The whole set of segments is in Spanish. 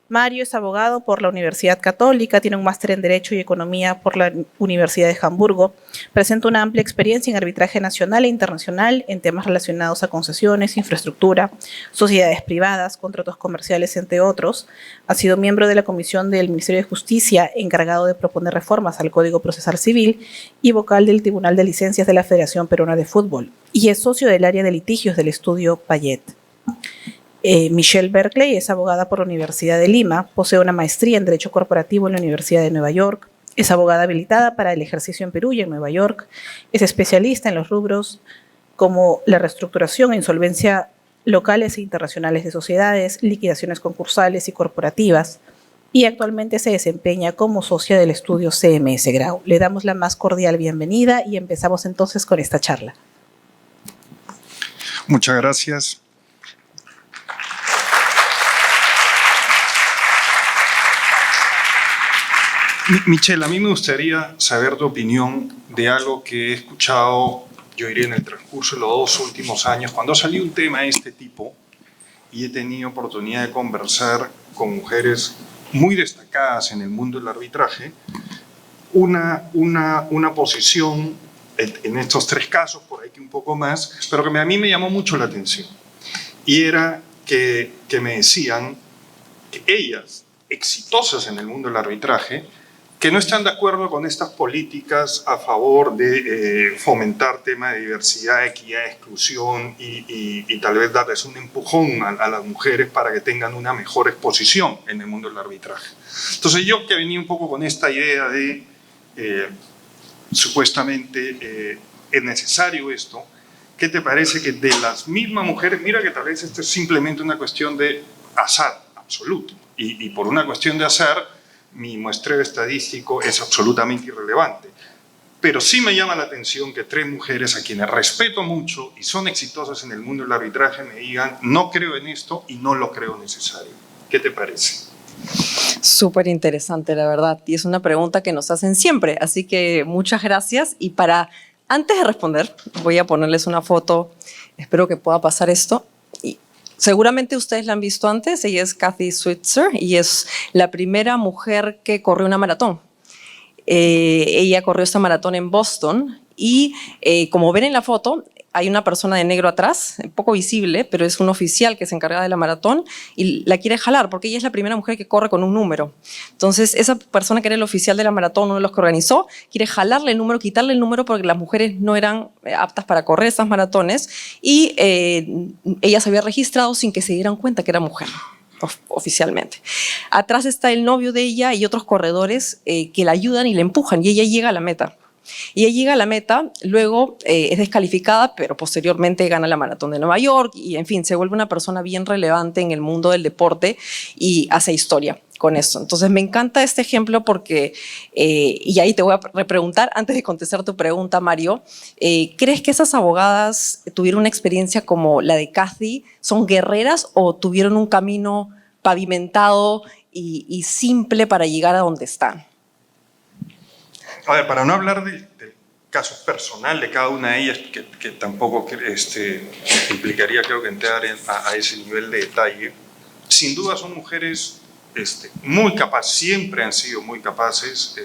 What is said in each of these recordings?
Mario es abogado por la Universidad Católica, tiene un máster en Derecho y Economía por la Universidad de Hamburgo. Presenta una amplia experiencia en arbitraje nacional e internacional en temas relacionados a concesiones, infraestructura, sociedades privadas, contratos comerciales, entre otros. Ha sido miembro de la Comisión del Ministerio de Justicia, encargado de proponer reformas al Código Procesal Civil y vocal del Tribunal de Licencias de la Federación Peruana de Fútbol. Y es socio del área de litigios del estudio Payet. Michelle Berkeley es abogada por la Universidad de Lima, posee una maestría en Derecho Corporativo en la Universidad de Nueva York, es abogada habilitada para el ejercicio en Perú y en Nueva York, es especialista en los rubros como la reestructuración e insolvencia locales e internacionales de sociedades, liquidaciones concursales y corporativas, y actualmente se desempeña como socia del estudio CMS Grau. Le damos la más cordial bienvenida y empezamos entonces con esta charla. Muchas gracias. Michelle, a mí me gustaría saber tu opinión de algo que he escuchado, yo diría, en el transcurso de los 2 últimos años, cuando ha salido un tema de este tipo y he tenido oportunidad de conversar con mujeres muy destacadas en el mundo del arbitraje, una posición en estos 3 casos, por ahí que un poco más, pero que a mí me llamó mucho la atención. Y era que me decían que ellas, exitosas en el mundo del arbitraje, que no están de acuerdo con estas políticas a favor de fomentar temas de diversidad, equidad, exclusión y tal vez darles un empujón a las mujeres para que tengan una mejor exposición en el mundo del arbitraje. Entonces yo que venía un poco con esta idea de supuestamente es necesario esto, ¿qué te parece que de las mismas mujeres, mira que tal vez esto es simplemente una cuestión de azar absoluto y por una cuestión de azar mi muestreo estadístico es absolutamente irrelevante. Pero sí me llama la atención que 3 mujeres a quienes respeto mucho y son exitosas en el mundo del arbitraje me digan no creo en esto y no lo creo necesario. ¿Qué te parece? Súper interesante, la verdad. Y es una pregunta que nos hacen siempre. Así que muchas gracias. Y antes de responder, voy a ponerles una foto. Espero que pueda pasar esto. Seguramente ustedes la han visto antes, ella es Kathy Switzer y es la primera mujer que corrió una maratón. Ella corrió esta maratón en Boston y como ven en la foto, hay una persona de negro atrás, poco visible, pero es un oficial que se encarga de la maratón y la quiere jalar porque ella es la primera mujer que corre con un número. Entonces, esa persona que era el oficial de la maratón, uno de los que organizó, quiere jalarle el número, quitarle el número porque las mujeres no eran aptas para correr esas maratones y ella se había registrado sin que se dieran cuenta que era mujer. Oficialmente. Atrás está el novio de ella y otros corredores que la ayudan y la empujan y ella llega a la meta. Y ella llega a la meta, luego es descalificada, pero posteriormente gana la maratón de Nueva York y en fin, se vuelve una persona bien relevante en el mundo del deporte y hace historia con esto. Entonces me encanta este ejemplo porque, y ahí te voy a repreguntar, antes de contestar tu pregunta, Mario, ¿crees que esas abogadas tuvieron una experiencia como la de Kathy? ¿Son guerreras o tuvieron un camino pavimentado y simple para llegar a donde están? A ver, para no hablar del caso personal de cada una de ellas, que tampoco implicaría, creo que entrar a ese nivel de detalle, sin duda son mujeres muy capaces, siempre han sido muy capaces,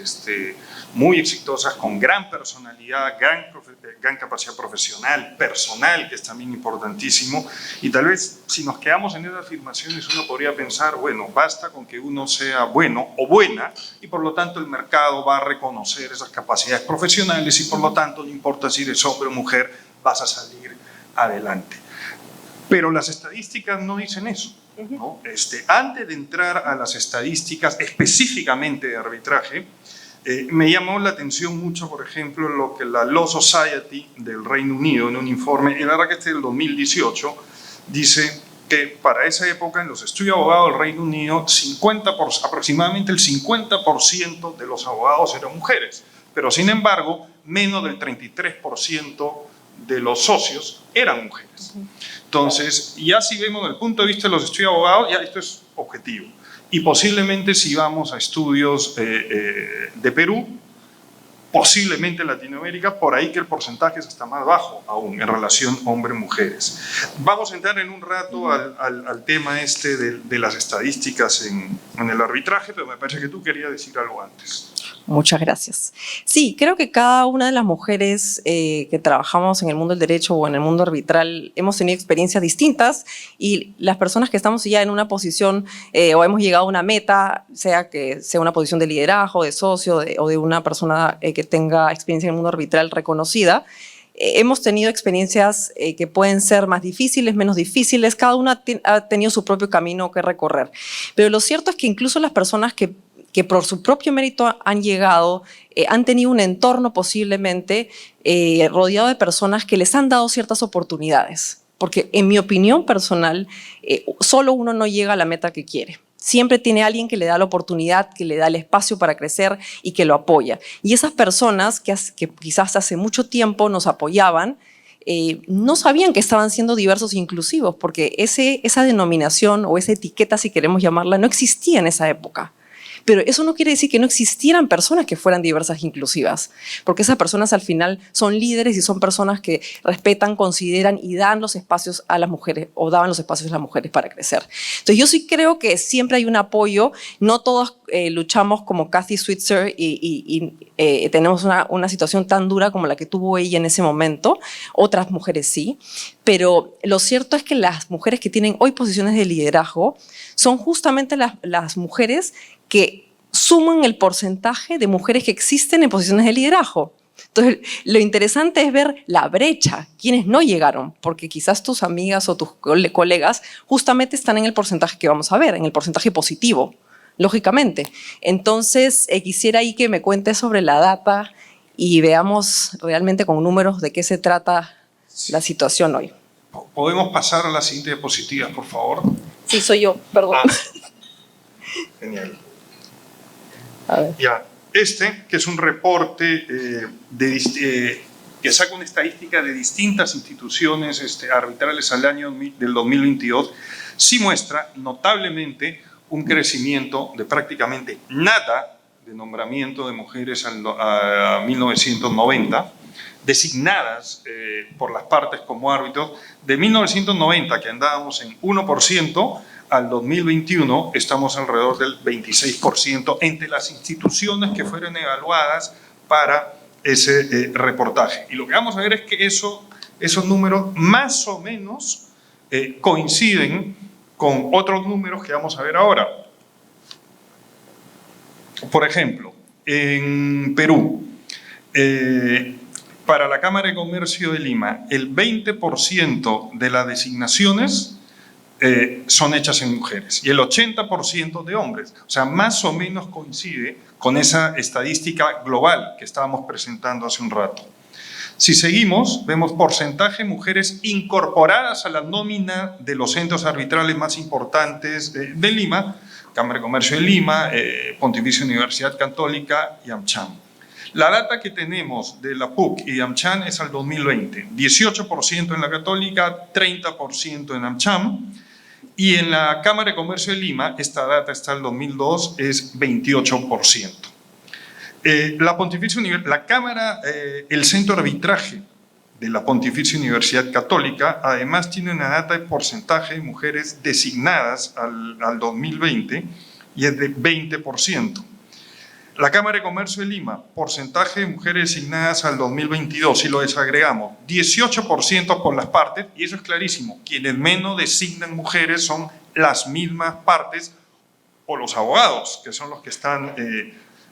muy exitosas, con gran personalidad, gran capacidad profesional, personal, que es también importantísimo. Y tal vez si nos quedamos en esas afirmaciones uno podría pensar, bueno, basta con que uno sea bueno o buena y por lo tanto el mercado va a reconocer esas capacidades profesionales y por lo tanto no importa si eres hombre o mujer, vas a salir adelante. Pero las estadísticas no dicen eso, ¿no? Antes de entrar a las estadísticas específicamente de arbitraje, me llamó la atención mucho, por ejemplo, lo que la Law Society del Reino Unido, en un informe, en la verdad que del 2018, dice que para esa época en los estudios de abogados del Reino Unido, aproximadamente el 50% de los abogados eran mujeres, pero sin embargo, menos del 33% de los socios eran mujeres. Entonces, ya si vemos desde el punto de vista de los estudios de abogados, ya esto es objetivo. Y posiblemente si vamos a estudios de Perú, posiblemente en Latinoamérica, por ahí que el porcentaje es hasta más bajo aún en relación hombre-mujeres. Vamos a entrar en un rato al tema este de las estadísticas en el arbitraje, pero me parece que tú querías decir algo antes. Muchas gracias. Sí, creo que cada una de las mujeres que trabajamos en el mundo del derecho o en el mundo arbitral hemos tenido experiencias distintas, y las personas que estamos ya en una posición o hemos llegado a una meta, sea que sea una posición de liderazgo, de socio o de una persona que tenga experiencia en el mundo arbitral reconocida, hemos tenido experiencias que pueden ser más difíciles, menos difíciles, cada una ha tenido su propio camino que recorrer. Pero lo cierto es que incluso las personas que por su propio mérito han llegado, han tenido un entorno posiblemente rodeado de personas que les han dado ciertas oportunidades. Porque en mi opinión personal, solo uno no llega a la meta que quiere. Siempre tiene alguien que le da la oportunidad, que le da el espacio para crecer y que lo apoya. Y esas personas que quizás hace mucho tiempo nos apoyaban, no sabían que estaban siendo diversos e inclusivos, porque esa denominación o esa etiqueta, si queremos llamarla, no existía en esa época. Pero eso no quiere decir que no existieran personas que fueran diversas e inclusivas, porque esas personas al final son líderes y son personas que respetan, consideran y dan los espacios a las mujeres, o daban los espacios a las mujeres para crecer. Entonces yo sí creo que siempre hay un apoyo, no todos luchamos como Kathy Switzer y tenemos una situación tan dura como la que tuvo ella en ese momento, otras mujeres sí, pero lo cierto es que las mujeres que tienen hoy posiciones de liderazgo son justamente las mujeres que suman el porcentaje de mujeres que existen en posiciones de liderazgo. Entonces, lo interesante es ver la brecha, quienes no llegaron, porque quizás tus amigas o tus colegas justamente están en el porcentaje que vamos a ver, en el porcentaje positivo, lógicamente. Entonces, quisiera ahí que me cuentes sobre la data y veamos realmente con números de qué se trata la situación hoy. ¿Podemos pasar a la siguiente diapositiva, por favor? Sí, soy yo, perdón. Genial. A ver. Ya, que es un reporte que saca una estadística de distintas instituciones arbitrales al año del 2022, sí muestra notablemente un crecimiento de prácticamente nada de nombramiento de mujeres a 1990, designadas por las partes como árbitros. De 1990, que andábamos en 1%, al 2021 estamos alrededor del 26% entre las instituciones que fueron evaluadas para ese reportaje. Y lo que vamos a ver es que esos números más o menos coinciden con otros números que vamos a ver ahora. Por ejemplo, en Perú, para la Cámara de Comercio de Lima, el 20% de las designaciones son hechas en mujeres y el 80% de hombres. O sea, más o menos coincide con esa estadística global que estábamos presentando hace un rato. Si seguimos, vemos porcentaje de mujeres incorporadas a la nómina de los centros arbitrales más importantes de Lima, Cámara de Comercio de Lima, Pontificia Universidad Católica y AmCham. La data que tenemos de la PUC y AmCham es al 2020, 18% en la Católica, 30% en AmCham, y en la Cámara de Comercio de Lima, esta data está al 2002, es 28%. La Pontificia la Cámara, el centro de arbitraje de la Pontificia Universidad Católica, además tiene una data de porcentaje de mujeres designadas al 2020 y es de 20%. La Cámara de Comercio de Lima, porcentaje de mujeres designadas al 2022, si lo desagregamos, 18% por las partes, y eso es clarísimo, quienes menos designan mujeres son las mismas partes o los abogados, que son los que están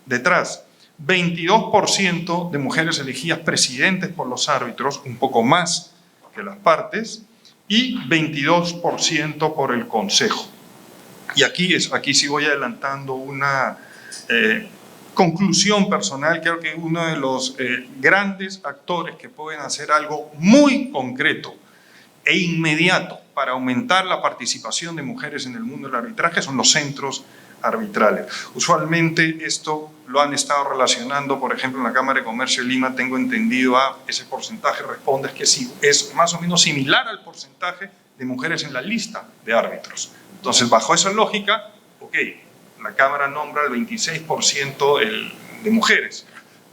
detrás. 22% de mujeres elegidas presidentes por los árbitros, un poco más que las partes, y 22% por el consejo. Y aquí sí voy adelantando una conclusión personal. Creo que uno de los grandes actores que pueden hacer algo muy concreto e inmediato para aumentar la participación de mujeres en el mundo del arbitraje son los centros arbitrales. Usualmente esto lo han estado relacionando, por ejemplo, en la Cámara de Comercio de Lima, tengo entendido, ese porcentaje responde que sí, es más o menos similar al porcentaje de mujeres en la lista de árbitros. Entonces, bajo esa lógica, ok, la Cámara nombra el 26% de mujeres,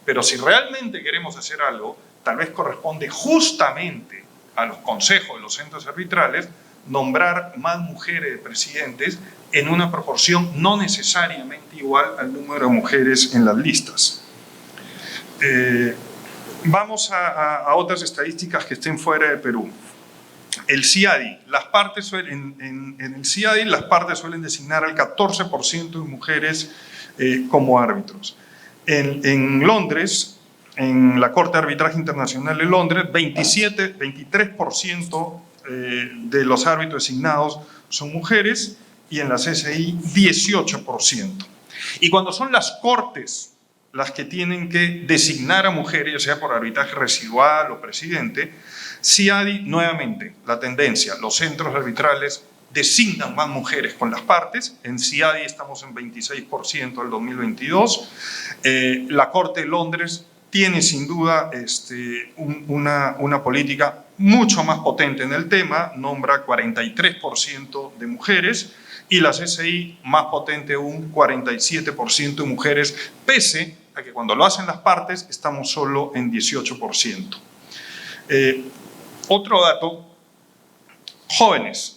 Pero si realmente queremos hacer algo, tal vez corresponde justamente a los consejos de los centros arbitrales nombrar más mujeres de presidentes en una proporción no necesariamente igual al número de mujeres en las listas. Vamos a otras estadísticas que estén fuera de Perú. El CIADI, en el CIADI las partes suelen designar al 14% de mujeres como árbitros. En Londres, en la Corte de Arbitraje Internacional de Londres, 23% de los árbitros designados son mujeres y en la CCI 18%. Y cuando son las cortes las que tienen que designar a mujeres, ya sea por arbitraje residual o presidente, CIADI, nuevamente, la tendencia, los centros arbitrales designan más mujeres con las partes. En CIADI estamos en 26% del 2022. La Corte de Londres tiene sin duda una política mucho más potente en el tema, nombra 43% de mujeres, y la CCI más potente, un 47% de mujeres, pese a que cuando lo hacen las partes estamos solo en 18%. Otro dato, jóvenes,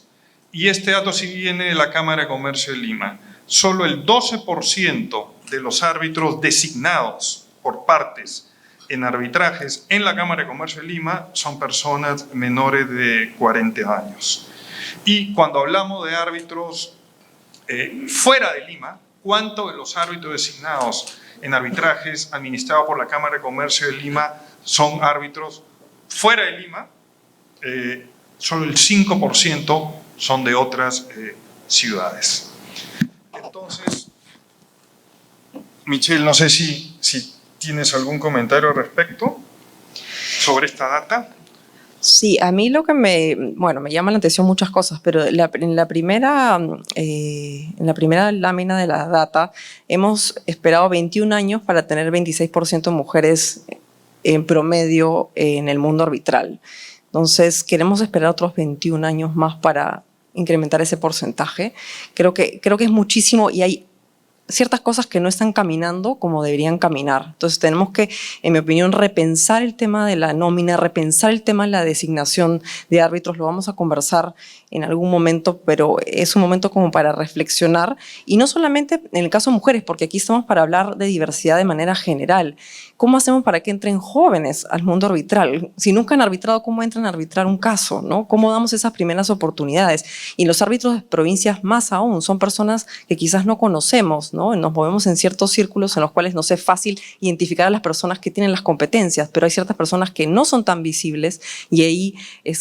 y este dato sí viene de la Cámara de Comercio de Lima, solo el 12% de los árbitros designados por partes en arbitrajes en la Cámara de Comercio de Lima son personas menores de 40 años. Y cuando hablamos de árbitros fuera de Lima, ¿cuántos de los árbitros designados en arbitrajes administrados por la Cámara de Comercio de Lima son árbitros fuera de Lima? Solo el 5% son de otras ciudades. Entonces, Michelle, no sé si tienes algún comentario al respecto sobre esta data. Sí, a mí lo que me llama la atención muchas cosas, pero en la primera lámina de la data hemos esperado 21 años para tener 26% de mujeres en promedio en el mundo arbitral. Entonces, queremos esperar otros 21 años más para incrementar ese porcentaje. Creo que es muchísimo y hay ciertas cosas que no están caminando como deberían caminar. Entonces tenemos que, en mi opinión, repensar el tema de la nómina, repensar el tema de la designación de árbitros. Lo vamos a conversar en algún momento, pero es un momento como para reflexionar. Y no solamente en el caso de mujeres, porque aquí estamos para hablar de diversidad de manera general. ¿Cómo hacemos para que entren jóvenes al mundo arbitral? Si nunca han arbitrado, ¿cómo entran a arbitrar un caso, ¿no? ¿Cómo damos esas primeras oportunidades? Y los árbitros de provincias más aún, son personas que quizás no conocemos, ¿no? Nos movemos en ciertos círculos en los cuales nos es fácil identificar a las personas que tienen las competencias, pero hay ciertas personas que no son tan visibles y ahí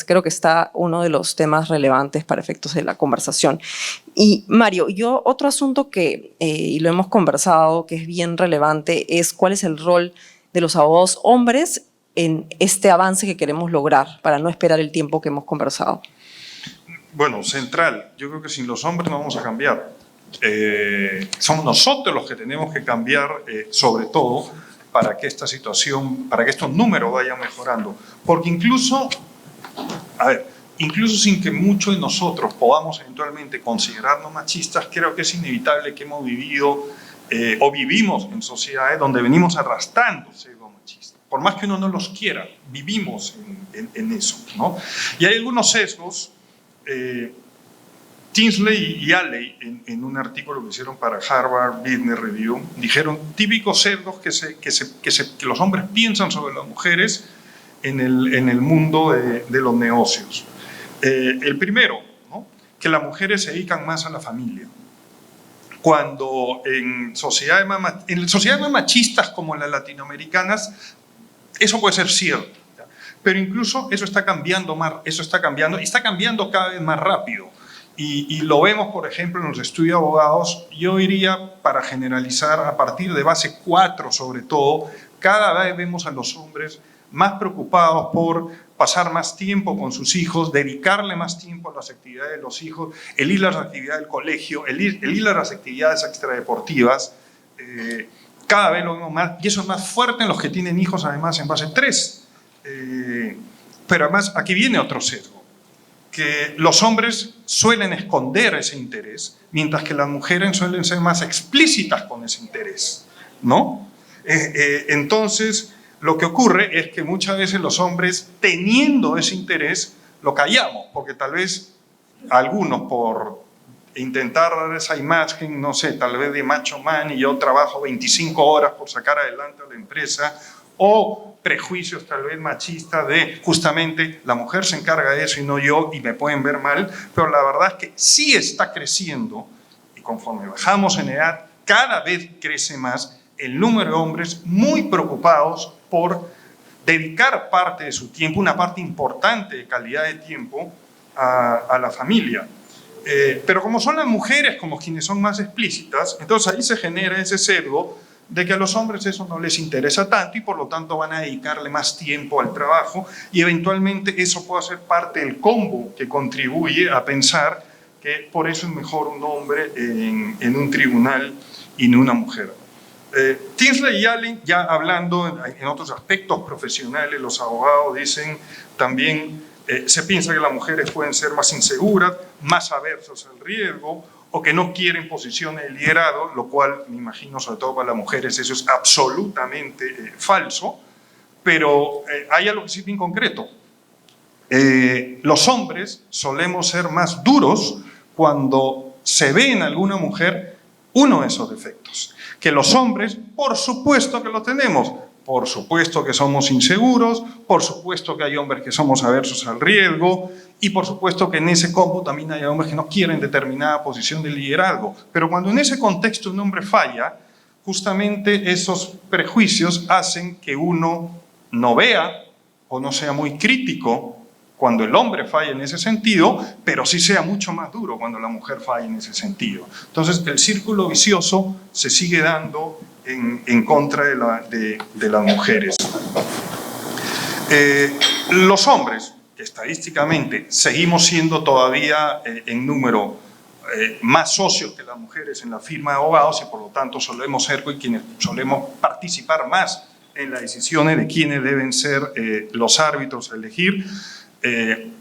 creo que está uno de los temas relevantes para efectos de la conversación. Y Mario, otro asunto que, y lo hemos conversado, que es bien relevante, es cuál es el rol de los abogados hombres en este avance que queremos lograr, para no esperar el tiempo que hemos conversado. Bueno, central. Yo creo que sin los hombres no vamos a cambiar. Somos nosotros los que tenemos que cambiar, sobre todo, para que esta situación, para que estos números vayan mejorando. Porque incluso sin que muchos de nosotros podamos eventualmente considerarnos machistas, creo que es inevitable que hemos vivido o vivimos en sociedades donde venimos arrastrando sesgos machistas. Por más que uno no los quiera, vivimos en eso, ¿no? Y hay algunos sesgos. Tinsley y Alley, en un artículo que hicieron para Harvard Business Review, dijeron típicos sesgos que los hombres piensan sobre las mujeres en el mundo de los negocios. El primero, ¿no? Que las mujeres se dedican más a la familia. Cuando en sociedades más machistas como las latinoamericanas, eso puede ser cierto, ¿ya? Pero incluso eso está cambiando y está cambiando cada vez más rápido. Y lo vemos, por ejemplo, en los estudios de abogados. Yo diría, para generalizar, a partir de base 4 sobre todo, cada vez vemos a los hombres más preocupados por pasar más tiempo con sus hijos, dedicarle más tiempo a las actividades de los hijos, el ir a las actividades del colegio, el ir a las actividades extradeportivas. Cada vez lo vemos más, y eso es más fuerte en los que tienen hijos, además, en base 3. Pero además, aquí viene otro sesgo, que los hombres suelen esconder ese interés, mientras que las mujeres suelen ser más explícitas con ese interés, ¿no? Entonces, lo que ocurre es que muchas veces los hombres, teniendo ese interés, lo callamos, porque tal vez algunos por intentar dar esa imagen, no sé, tal vez de macho man y yo trabajo 25 horas por sacar adelante a la empresa, o prejuicios tal vez machistas de justamente la mujer se encarga de eso y no yo y me pueden ver mal, pero la verdad es que sí está creciendo y conforme bajamos en edad cada vez crece más el número de hombres muy preocupados por dedicar parte de su tiempo, una parte importante de calidad de tiempo a la familia. Pero como son las mujeres como quienes son más explícitas, entonces ahí se genera ese sesgo de que a los hombres eso no les interesa tanto y por lo tanto van a dedicarle más tiempo al trabajo y eventualmente eso puede ser parte del combo que contribuye a pensar que por eso es mejor un hombre en un tribunal y no una mujer. Tinsley y Allen, ya hablando en otros aspectos profesionales, los abogados dicen también, se piensa que las mujeres pueden ser más inseguras, más aversos al riesgo, o que no quieren posiciones de liderazgo, lo cual me imagino, sobre todo para las mujeres, eso es absolutamente falso, pero hay algo que sí bien concreto. Los hombres solemos ser más duros cuando se ve en alguna mujer uno de esos defectos. Que los hombres, por supuesto que lo tenemos, por supuesto que somos inseguros, por supuesto que hay hombres que somos aversos al riesgo y por supuesto que en ese combo también hay hombres que no quieren determinada posición de liderazgo. Pero cuando en ese contexto un hombre falla, justamente esos prejuicios hacen que uno no vea o no sea muy crítico cuando el hombre falla en ese sentido, pero sí sea mucho más duro cuando la mujer falla en ese sentido. Entonces el círculo vicioso se sigue dando en contra de las mujeres. Los hombres, que estadísticamente seguimos siendo todavía en número más socios que las mujeres en la firma de abogados y por lo tanto solemos ser quienes solemos participar más en las decisiones de quiénes deben ser los árbitros a elegir.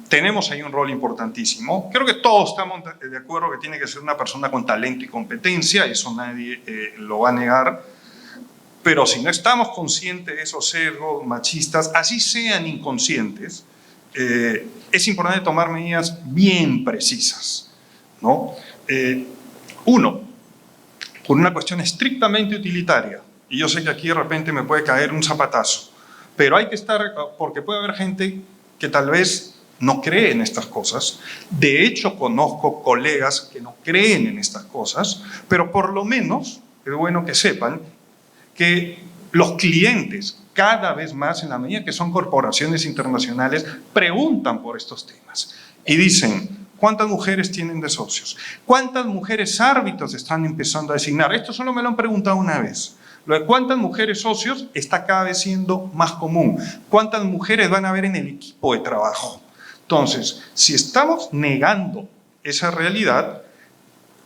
Tenemos ahí un rol importantísimo. Creo que todos estamos de acuerdo que tiene que ser una persona con talento y competencia, eso nadie lo va a negar, pero si no estamos conscientes de esos sesgos machistas, así sean inconscientes, es importante tomar medidas bien precisas, ¿no? Uno, por una cuestión estrictamente utilitaria, y yo sé que aquí de repente me puede caer un zapatazo, pero hay que estar, porque puede haber gente que tal vez no cree en estas cosas. De hecho, conozco colegas que no creen en estas cosas, pero por lo menos es bueno que sepan que los clientes cada vez más, en la medida que son corporaciones internacionales, preguntan por estos temas y dicen, ¿cuántas mujeres tienen de socios? ¿Cuántas mujeres árbitros están empezando a designar? Esto solo me lo han preguntado una vez. Lo de cuántas mujeres socios está cada vez siendo más común. ¿Cuántas mujeres van a haber en el equipo de trabajo? Entonces, si estamos negando esa realidad,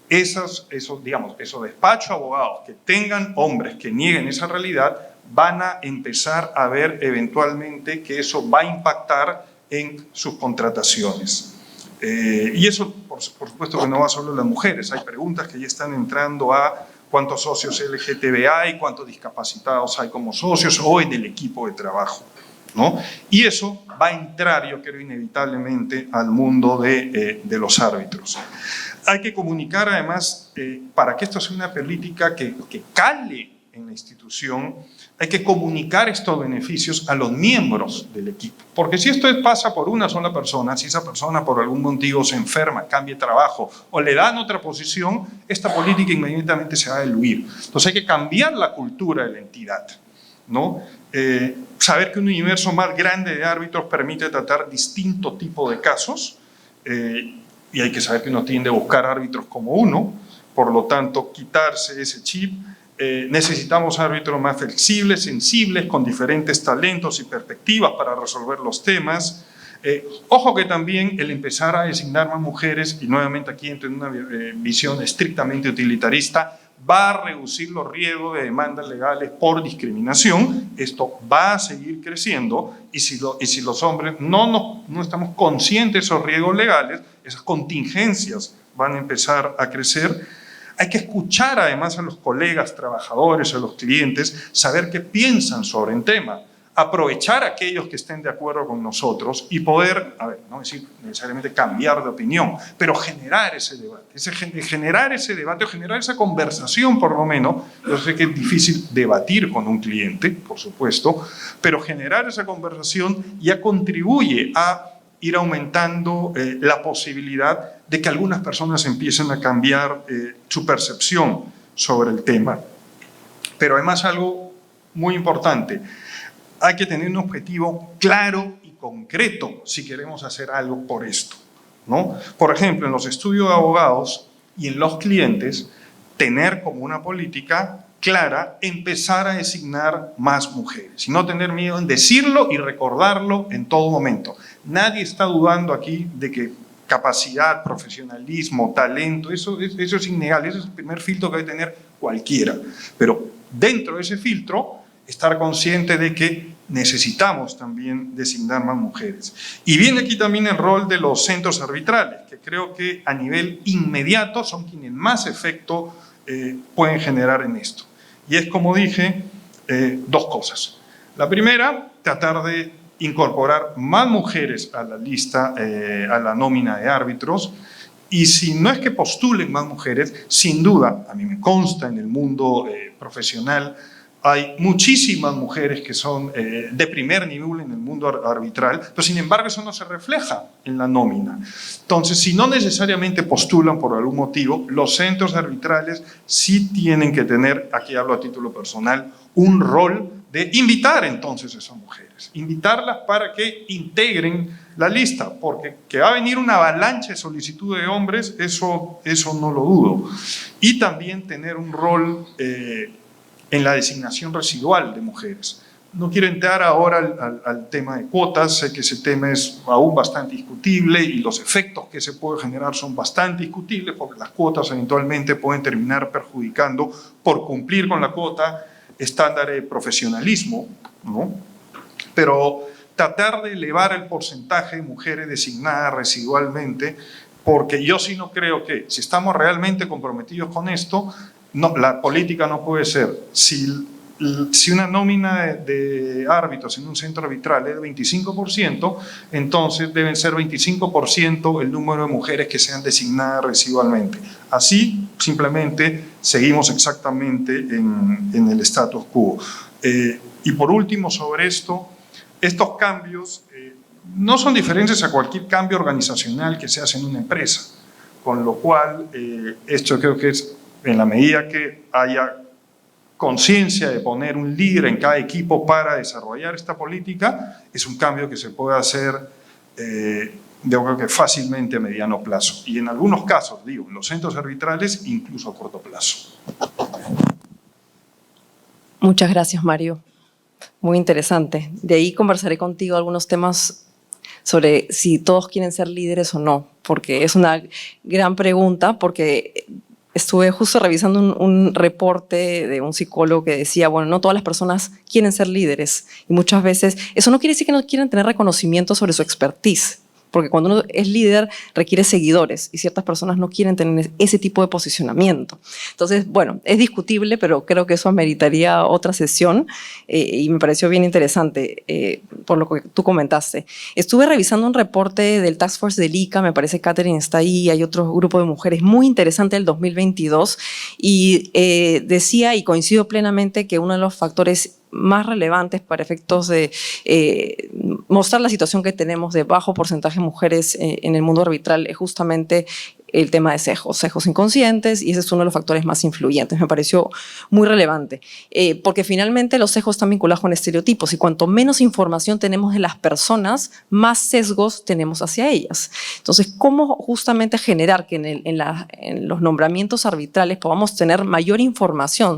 esos despachos de abogados que tengan hombres que nieguen esa realidad, van a empezar a ver eventualmente que eso va a impactar en sus contrataciones. Y eso, por supuesto, que no va solo a las mujeres. Hay preguntas que ya están entrando a cuántos socios LGTB hay, cuántos discapacitados hay como socios o en el equipo de trabajo, ¿no? Y eso va a entrar, yo creo, inevitablemente al mundo de los árbitros. Hay que comunicar, además, para que esto sea una política que cale en la institución, hay que comunicar estos beneficios a los miembros del equipo. Porque si esto pasa por una sola persona, si esa persona por algún motivo se enferma, cambia de trabajo o le dan otra posición, esta política inmediatamente se va a diluir. Entonces hay que cambiar la cultura de la entidad, ¿no? Saber que un universo más grande de árbitros permite tratar distintos tipos de casos y hay que saber que uno tiende a buscar árbitros como uno, por lo tanto quitarse ese chip. Necesitamos árbitros más flexibles, sensibles, con diferentes talentos y perspectivas para resolver los temas. Ojo que también el empezar a designar más mujeres, y nuevamente aquí entro en una visión estrictamente utilitarista, va a reducir los riesgos de demandas legales por discriminación. Esto va a seguir creciendo y si los hombres no estamos conscientes de esos riesgos legales, esas contingencias van a empezar a crecer. Hay que escuchar además a los colegas, trabajadores, a los clientes, saber qué piensan sobre el tema, aprovechar a aquellos que estén de acuerdo con nosotros y poder, no decir necesariamente cambiar de opinión, pero generar ese debate, generar ese debate o generar esa conversación por lo menos. Yo sé que es difícil debatir con un cliente, por supuesto, pero generar esa conversación ya contribuye a ir aumentando la posibilidad de que algunas personas empiecen a cambiar su percepción sobre el tema. Pero además algo muy importante, hay que tener un objetivo claro y concreto si queremos hacer algo por esto, ¿no? Por ejemplo, en los estudios de abogados y en los clientes, tener como una política clara, empezar a designar más mujeres y no tener miedo en decirlo y recordarlo en todo momento. Nadie está dudando aquí de que capacidad, profesionalismo, talento, eso es innegable, ese es el primer filtro que debe tener cualquiera. Pero dentro de ese filtro, estar consciente de que necesitamos también designar más mujeres. Y viene aquí también el rol de los centros arbitrales, que creo que a nivel inmediato son quienes más efecto pueden generar en esto. Y es, como dije, dos cosas. La primera, tratar de incorporar más mujeres a la lista, a la nómina de árbitros. Y si no es que postulen más mujeres, sin duda, a mí me consta en el mundo profesional, hay muchísimas mujeres que son de primer nivel en el mundo arbitral, pero sin embargo eso no se refleja en la nómina. Entonces, si no necesariamente postulan por algún motivo, los centros arbitrales sí tienen que tener, aquí hablo a título personal, un rol de invitar entonces a esas mujeres, invitarlas para que integren la lista, porque que va a venir una avalancha de solicitud de hombres, eso no lo dudo. Y también tener un rol en la designación residual de mujeres. No quiero entrar ahora al tema de cuotas, sé que ese tema es aún bastante discutible y los efectos que se pueden generar son bastante discutibles porque las cuotas eventualmente pueden terminar perjudicando por cumplir con la cuota estándares de profesionalismo, ¿no? Pero tratar de elevar el porcentaje de mujeres designadas residualmente, porque yo sí no creo que, si estamos realmente comprometidos con esto, no, la política no puede ser, si una nómina de árbitros en un centro arbitral es de 25%, entonces deben ser 25% el número de mujeres que sean designadas residualmente. Así, simplemente, seguimos exactamente en el status quo. Y por último, sobre esto, estos cambios no son diferentes a cualquier cambio organizacional que se hace en una empresa, con lo cual, esto creo que es, en la medida que haya conciencia de poner un líder en cada equipo para desarrollar esta política, es un cambio que se puede hacer, yo creo que fácilmente a mediano plazo. Y en algunos casos, digo, en los centros arbitrales, incluso a corto plazo. Muchas gracias, Mario. Muy interesante. De ahí conversaré contigo algunos temas sobre si todos quieren ser líderes o no, porque es una gran pregunta, porque estuve justo revisando un reporte de un psicólogo que decía, bueno, no todas las personas quieren ser líderes y muchas veces eso no quiere decir que no quieran tener reconocimiento sobre su expertise, porque cuando uno es líder requiere seguidores y ciertas personas no quieren tener ese tipo de posicionamiento. Entonces, bueno, es discutible, pero creo que eso ameritaría otra sesión y me pareció bien interesante por lo que tú comentaste. Estuve revisando un reporte del Task Force del ICA, me parece Catherine está ahí, hay otro grupo de mujeres muy interesante del 2022 y decía, y coincido plenamente, que uno de los factores más relevantes para efectos de mostrar la situación que tenemos de bajo porcentaje de mujeres en el mundo arbitral es justamente el tema de sesgos inconscientes, y ese es uno de los factores más influyentes. Me pareció muy relevante, porque finalmente los sesgos están vinculados con estereotipos y cuanto menos información tenemos de las personas, más sesgos tenemos hacia ellas. Entonces, ¿cómo justamente generar que en los nombramientos arbitrales podamos tener mayor información?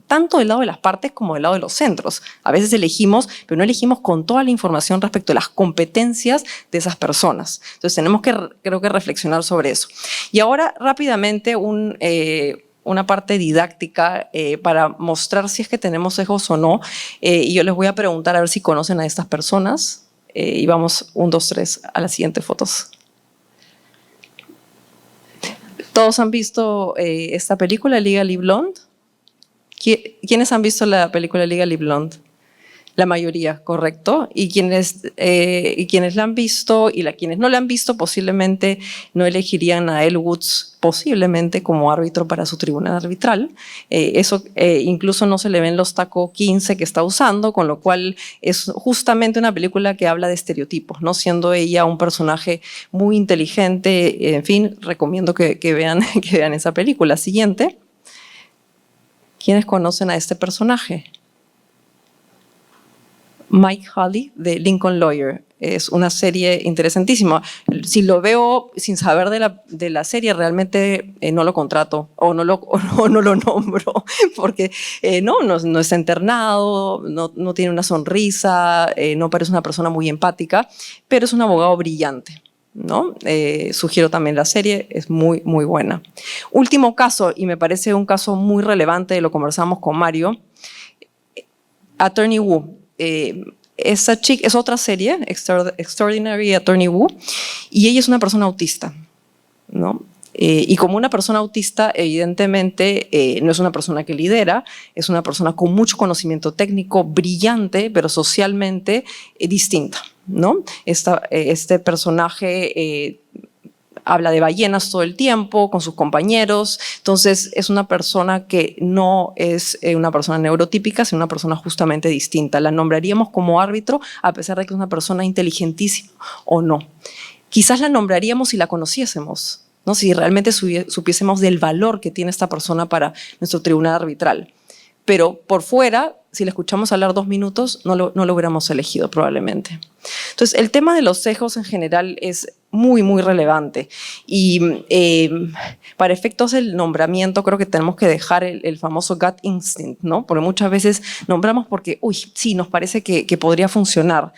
Tanto del lado de las partes como del lado de los centros. A veces elegimos, pero no elegimos con toda la información respecto a las competencias de esas personas. Entonces tenemos que, creo que, reflexionar sobre eso. Y ahora rápidamente una parte didáctica para mostrar si es que tenemos sesgos o no. Y yo les voy a preguntar a ver si conocen a estas personas. Y vamos, 1, 2, 3, a las siguientes fotos. ¿Todos han visto esta película, Legally Blonde? ¿Quiénes han visto la película Legally Blonde? La mayoría, correcto. Y quienes la han visto y quienes no la han visto posiblemente no elegirían a Elle Woods posiblemente como árbitro para su tribunal arbitral. Eso incluso no se le ven los tacos 15 que está usando, con lo cual es justamente una película que habla de estereotipos, ¿no? Siendo ella un personaje muy inteligente. En fin, recomiendo que vean esa película. Siguiente. ¿Quiénes conocen a este personaje? Mike Hawley de Lincoln Lawyer. Es una serie interesantísima. Si lo veo sin saber de la serie, realmente no lo contrato o no lo nombro, porque no está internado, no tiene una sonrisa, no parece una persona muy empática, pero es un abogado brillante, ¿no? Sugiero también la serie, es muy, muy buena. Último caso, y me parece un caso muy relevante, lo conversamos con Mario, Attorney Woo. Esa chica es otra serie, Extraordinary Attorney Woo, y ella es una persona autista, ¿no? Y como una persona autista, evidentemente no es una persona que lidera, es una persona con mucho conocimiento técnico, brillante, pero socialmente distinta, ¿no? Este personaje habla de ballenas todo el tiempo con sus compañeros, entonces es una persona que no es una persona neurotípica, sino una persona justamente distinta. La nombraríamos como árbitro a pesar de que es una persona inteligentísima o no. Quizás la nombraríamos si la conociésemos, ¿no? Si realmente supiésemos del valor que tiene esta persona para nuestro tribunal arbitral. Pero por fuera, si le escuchamos hablar 2 minutos, no lo hubiéramos elegido probablemente. Entonces, el tema de los sesgos en general es muy, muy relevante. Y para efectos del nombramiento, creo que tenemos que dejar el famoso gut instinct, ¿no? Porque muchas veces nombramos porque, sí, nos parece que podría funcionar.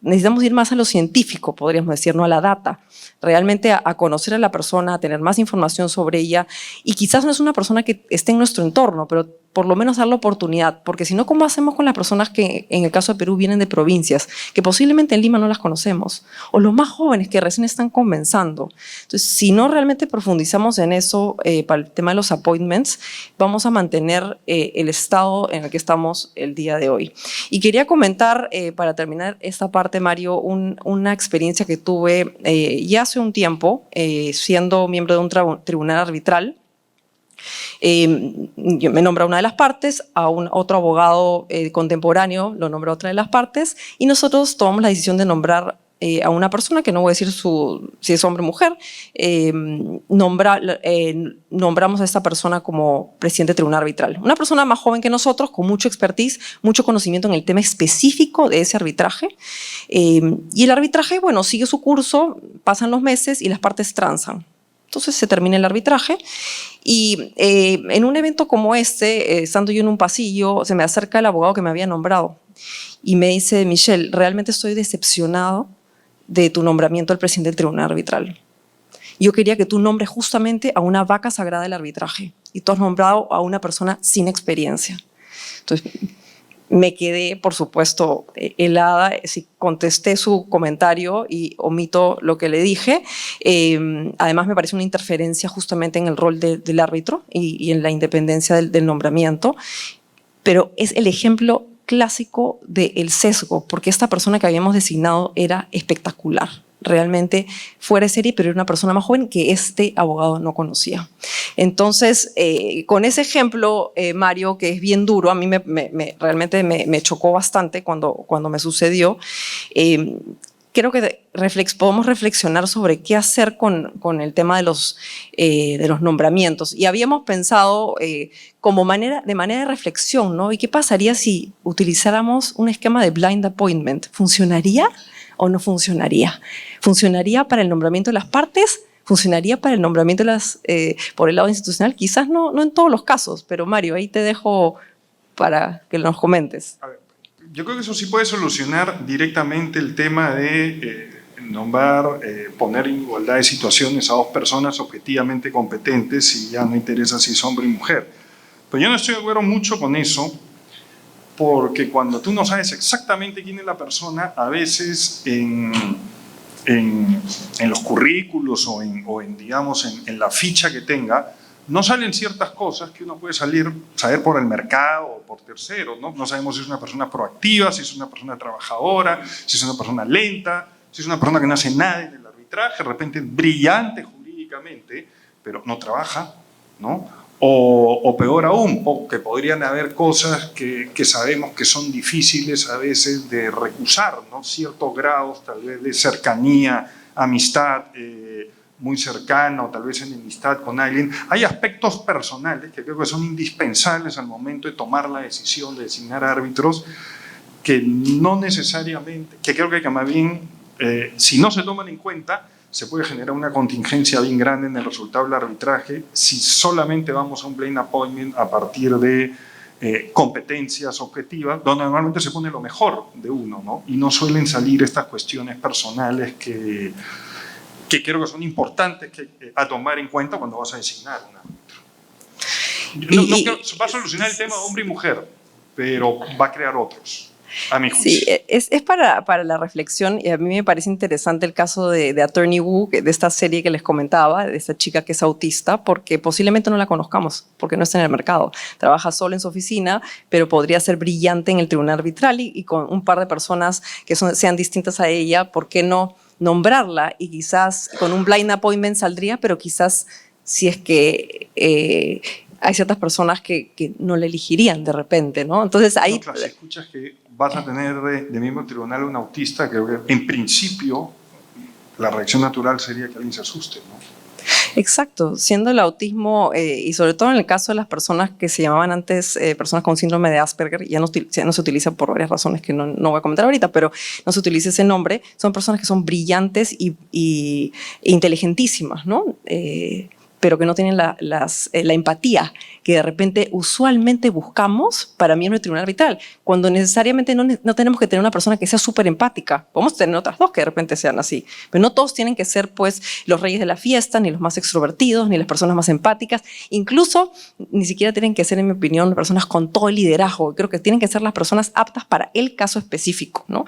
Necesitamos ir más a lo científico, podríamos decir, no a la data. Realmente a conocer a la persona, a tener más información sobre ella. Y quizás no es una persona que esté en nuestro entorno, pero por lo menos dar la oportunidad, porque si no, ¿cómo hacemos con las personas que en el caso de Perú vienen de provincias, que posiblemente en Lima no las conocemos, o los más jóvenes que recién están comenzando? Entonces, si no realmente profundizamos en eso para el tema de los appointments, vamos a mantener el estado en el que estamos el día de hoy. Y quería comentar, para terminar esta parte, Mario, una experiencia que tuve ya hace un tiempo, siendo miembro de un tribunal arbitral. Yo me nombra una de las partes, a otro abogado contemporáneo lo nombra otra de las partes, y nosotros tomamos la decisión de nombrar a una persona, que no voy a decir si es hombre o mujer, nombramos a esta persona como presidente de tribunal arbitral. Una persona más joven que nosotros, con mucho expertise, mucho conocimiento en el tema específico de ese arbitraje. Y el arbitraje, bueno, sigue su curso, pasan los meses y las partes transan. Entonces se termina el arbitraje y en un evento como este, estando yo en un pasillo, se me acerca el abogado que me había nombrado y me dice: Michelle, realmente estoy decepcionado de tu nombramiento al presidente del tribunal arbitral. Yo quería que tú nombres justamente a una vaca sagrada del arbitraje y tú has nombrado a una persona sin experiencia. Entonces me quedé, por supuesto, helada. Contesté su comentario y omito lo que le dije. Además, me parece una interferencia justamente en el rol del árbitro y en la independencia del nombramiento. Pero es el ejemplo clásico del sesgo, porque esta persona que habíamos designado era espectacular. Realmente fuera de serie, pero era una persona más joven que este abogado no conocía. Entonces, con ese ejemplo, Mario, que es bien duro, a mí realmente me chocó bastante cuando me sucedió. Creo que podemos reflexionar sobre qué hacer con el tema de los nombramientos. Y habíamos pensado como de manera de reflexión, ¿no? ¿Y qué pasaría si utilizáramos un esquema de blind appointment? ¿Funcionaría o no funcionaría? ¿Funcionaría para el nombramiento de las partes? ¿Funcionaría para el nombramiento por el lado institucional? Quizás no en todos los casos, pero Mario, ahí te dejo para que nos comentes. A ver, yo creo que eso sí puede solucionar directamente el tema de nombrar, poner en igualdad de situaciones a 2 personas objetivamente competentes y ya no interesa si es hombre y mujer. Pero yo no estoy de acuerdo mucho con eso, porque cuando tú no sabes exactamente quién es la persona, a veces en en los currículos o digamos, en la ficha que tenga, no salen ciertas cosas que uno puede saber por el mercado o por terceros, ¿no? No sabemos si es una persona proactiva, si es una persona trabajadora, si es una persona lenta, si es una persona que no hace nada en el arbitraje, de repente es brillante jurídicamente, pero no trabaja, ¿no? O peor aún, que podrían haber cosas que sabemos que son difíciles a veces de recusar, ¿no? Ciertos grados tal vez de cercanía, amistad, muy cercana o tal vez enemistad con alguien. Hay aspectos personales que creo que son indispensables al momento de tomar la decisión de designar árbitros que no necesariamente, que creo que más bien, si no se toman en cuenta, se puede generar una contingencia bien grande en el resultado del arbitraje si solamente vamos a un blind appointment a partir de competencias objetivas, donde normalmente se pone lo mejor de uno, ¿no? Y no suelen salir estas cuestiones personales que creo que son importantes a tomar en cuenta cuando vas a designar un árbitro. No creo, va a solucionar el tema de hombre y mujer, pero va a crear otros. A mi juicio. Sí, es para la reflexión, y a mí me parece interesante el caso de Attorney Woo, de esta serie que les comentaba, de esta chica que es autista, porque posiblemente no la conozcamos, porque no está en el mercado. Trabaja solo en su oficina, pero podría ser brillante en el tribunal arbitral y con un par de personas que sean distintas a ella, ¿por qué no nombrarla? Y quizás con un blind appointment saldría, pero quizás si es que hay ciertas personas que no le elegirían de repente, ¿no? Entonces ahí... No, claro, si escuchas que vas a tener de mismo tribunal un autista, creo que en principio la reacción natural sería que alguien se asuste, ¿no? Exacto, siendo el autismo, y sobre todo en el caso de las personas que se llamaban antes personas con síndrome de Asperger, ya no se utiliza por varias razones que no voy a comentar ahorita, pero no se utiliza ese nombre, son personas que son brillantes y inteligentísimas, ¿no? Pero que no tienen la empatía que de repente usualmente buscamos para miembro del tribunal arbitral, cuando necesariamente no tenemos que tener una persona que sea súper empática. Podemos tener otras dos que de repente sean así, pero no todos tienen que ser pues los reyes de la fiesta, ni los más extrovertidos, ni las personas más empáticas. Incluso ni siquiera tienen que ser, en mi opinión, personas con todo el liderazgo. Creo que tienen que ser las personas aptas para el caso específico, ¿no?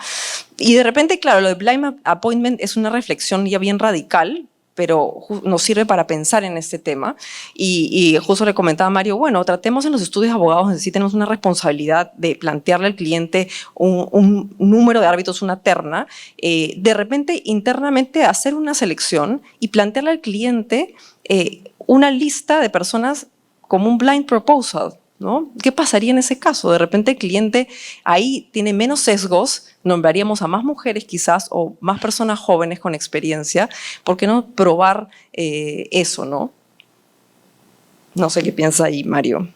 Y de repente, claro, lo de blind appointment es una reflexión ya bien radical, pero nos sirve para pensar en este tema. Y justo le comentaba a Mario, bueno, tratemos en los estudios de abogados, sí tenemos una responsabilidad de plantearle al cliente un número de árbitros, una terna, de repente internamente hacer una selección y plantearle al cliente una lista de personas como un blind proposal, ¿no? ¿Qué pasaría en ese caso? De repente el cliente ahí tiene menos sesgos, nombraríamos a más mujeres quizás o más personas jóvenes con experiencia. ¿Por qué no probar eso, no? No sé qué piensa ahí, Mario.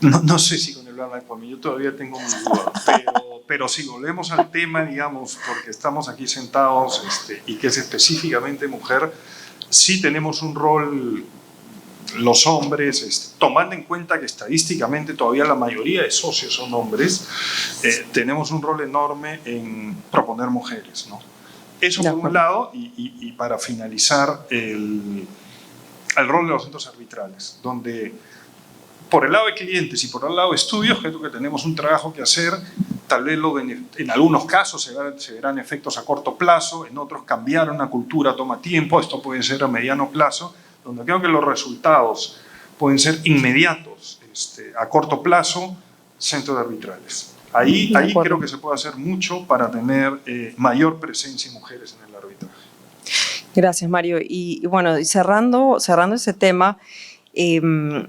No sé si con el blind por mí, yo todavía tengo mis dudas, pero si volvemos al tema, digamos, porque estamos aquí sentados y que es específicamente mujer, sí tenemos un rol, los hombres, tomando en cuenta que estadísticamente todavía la mayoría de socios son hombres, tenemos un rol enorme en proponer mujeres, ¿no? Eso por un lado, y para finalizar, el rol de los centros arbitrales, donde por el lado de clientes y por el lado de estudios, creo que tenemos un trabajo que hacer. Tal vez en algunos casos se verán efectos a corto plazo, en otros cambiar una cultura toma tiempo, esto puede ser a mediano plazo, donde creo que los resultados pueden ser inmediatos, a corto plazo, centros arbitrales. Ahí creo que se puede hacer mucho para tener mayor presencia de mujeres en el arbitraje. Gracias, Mario. Y bueno, cerrando ese tema, en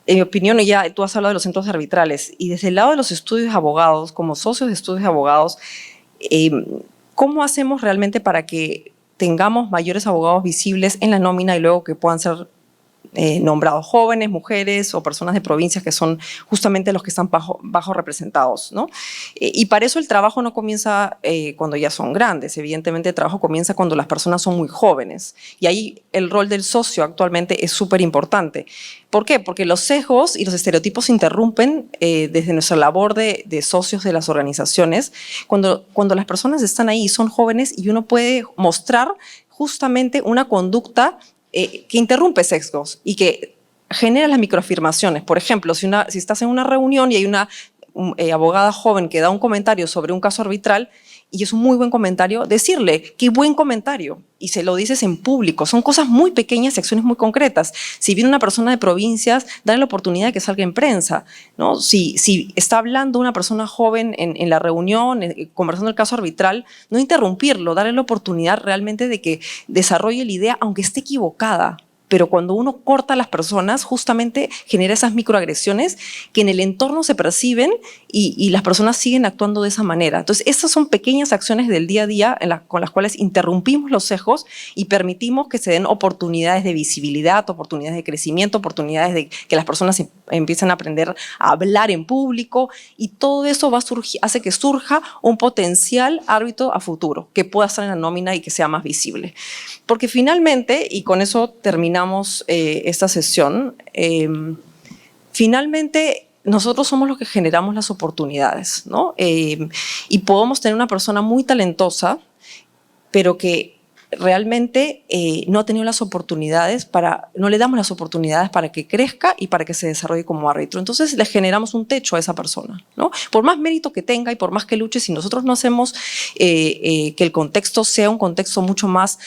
mi opinión, ya tú has hablado de los centros arbitrales, y desde el lado de los estudios de abogados, como socios de estudios de abogados, ¿cómo hacemos realmente para que tengamos mayores abogados visibles en la nómina y luego que puedan ser nombrados jóvenes, mujeres o personas de provincias que son justamente los que están bajo representados, ¿no? Y para eso el trabajo no comienza cuando ya son grandes. Evidentemente el trabajo comienza cuando las personas son muy jóvenes, y ahí el rol del socio actualmente es súper importante. ¿Por qué? Porque los sesgos y los estereotipos se interrumpen desde nuestra labor de socios de las organizaciones cuando las personas están ahí y son jóvenes, y uno puede mostrar justamente una conducta que interrumpe sesgos y que genera las microafirmaciones. Por ejemplo, si estás en una reunión y hay una abogada joven que da un comentario sobre un caso arbitral y es un muy buen comentario, decirle, qué buen comentario, y se lo dices en público. Son cosas muy pequeñas y acciones muy concretas. Si viene una persona de provincias, dale la oportunidad de que salga en prensa, ¿no? Si está hablando una persona joven en la reunión, conversando el caso arbitral, no interrumpirlo, darle la oportunidad realmente de que desarrolle la idea, aunque esté equivocada. Pero cuando uno corta a las personas, justamente genera esas microagresiones que en el entorno se perciben y las personas siguen actuando de esa manera. Entonces, estas son pequeñas acciones del día a día con las cuales interrumpimos los sesgos y permitimos que se den oportunidades de visibilidad, oportunidades de crecimiento, oportunidades de que las personas empiecen a aprender a hablar en público, y todo eso hace que surja un potencial árbitro a futuro que pueda estar en la nómina y que sea más visible. Porque finalmente, y con eso terminamos esta sesión, finalmente nosotros somos los que generamos las oportunidades, ¿no? Y podemos tener una persona muy talentosa, pero que realmente no ha tenido las oportunidades no le damos las oportunidades para que crezca y para que se desarrolle como árbitro. Entonces le generamos un techo a esa persona, ¿no? Por más mérito que tenga y por más que luche, si nosotros no hacemos que el contexto sea un contexto mucho más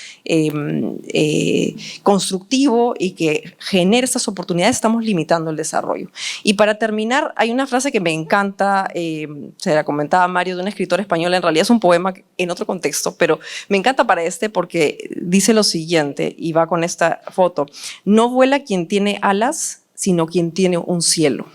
constructivo y que genere esas oportunidades, estamos limitando el desarrollo. Y para terminar, hay una frase que me encanta, se la comentaba Mario, de una escritora española, en realidad es un poema en otro contexto, pero me encanta para porque dice lo siguiente, y va con esta foto: no vuela quien tiene alas, sino quien tiene un cielo.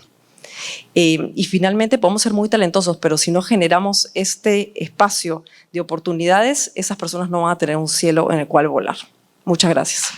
Y finalmente podemos ser muy talentosos, pero si no generamos este espacio de oportunidades, esas personas no van a tener un cielo en el cual volar. Muchas gracias.